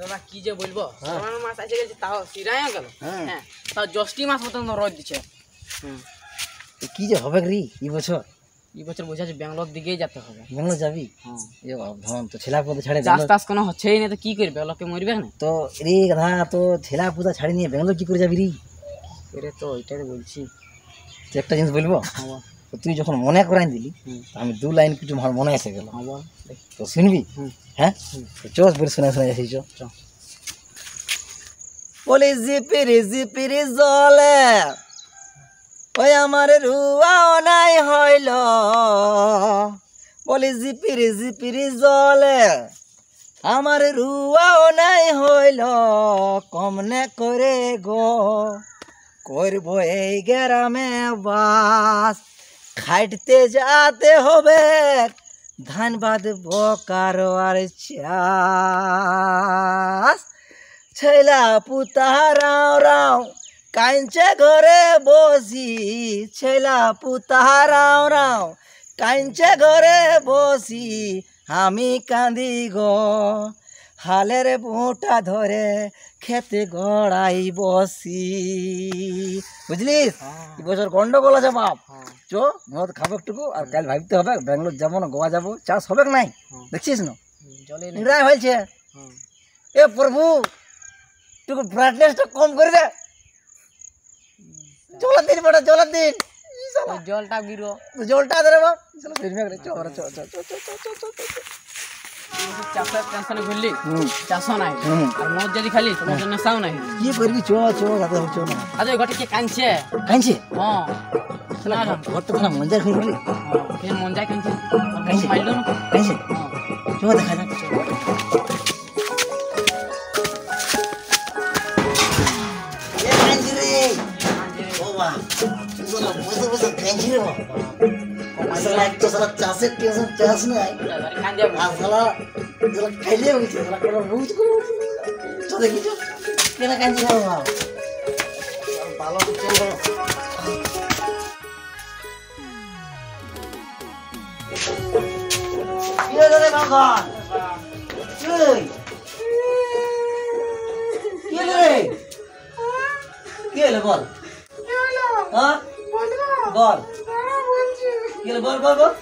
দাদা কি যে বলবো শ্রাবণ মাস এসে গেছে তাও সিরাইও গেল হ্যাঁ তাও জ্যৈষ্ঠী মাস মতন রোদ দিচ্ছে কি যে হবে রে এই বছর বোঝা যাচ্ছে ব্যাঙ্গালোর দিকেই যেতে হবে। ব্যাঙ্গালোর যাবি? ধন তো ছেলা পুতা ছাড়ে চাষ টাস কোনো হচ্ছেই না তো কি করবে লোকে মরবে না তো রে গাধা তো ছেলা পুতা ছাড়ি নিয়ে ব্যাঙ্গালোর কি করে যাবি রে? তো ওইটাই বলছি। একটা জিনিস বলবো, তুই যখন মনে করাই দিলি আমি 2 লাইন কিছু আমার মনে এসে গেল, তো শুনবি? হ্যাঁ চল বলে শোনা যাচ্ছি। চ বলে জিপিরি জিপিরি জলে ওই আমার রুয়াও নাই হইল, বলে জিপিরি জিপিরি জলে আমার রুয়াও নাই হইল, কমনে করে গো করবো এই গ্রামে বাস, খাইতে যেতে হবে ধান বাঁধবো কারো আর চাষ, ছেলা পুতা রাও রাও কাইঞ্চে ঘরে বসি, ছেলা পুতা রাও রাও কাইঞ্চে ঘরে বসি, আমি কাঁদি গো হালের বুটা ধরে খেতে গড়াই বসি। বুঝলিস? এই বছর গন্ডগোল আছে বাপ। চো মদ খাবো একটুকু, আর কাল ভাবতে হবে ব্যাঙ্গালোর যাবো না গোয়া যাবো, চাষ হবে নাই দেখছিস না নিরাই হয়েছে। এ প্রভু একটু ব্রাইটনেসটা কম করে দে, জলের দিন বড় জলের দিন, জলটা গিরো জলটা ধরে বাপ চাষের টেনশনে ঘুরলি চাষ নাই আর মদ যদি খালি তোমার জন্য নেশাও নাই। কি করবি? চো চো দাদা চো না। আরে ঘটে কে কাঁদছে কাঁদছে? হ্যাঁ ঘর তো না মন যায় খুলবি মন যায় কাঁদছে মারলো না কাঁদছে। চো দেখা যাক চাষের টেনশন চাষ নাই খাইলে দেখি কেন কাঁদছি ভালো কি হলো বল? বল কি হলো বল বল বল।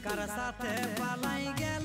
কার সাথে পালাই গেল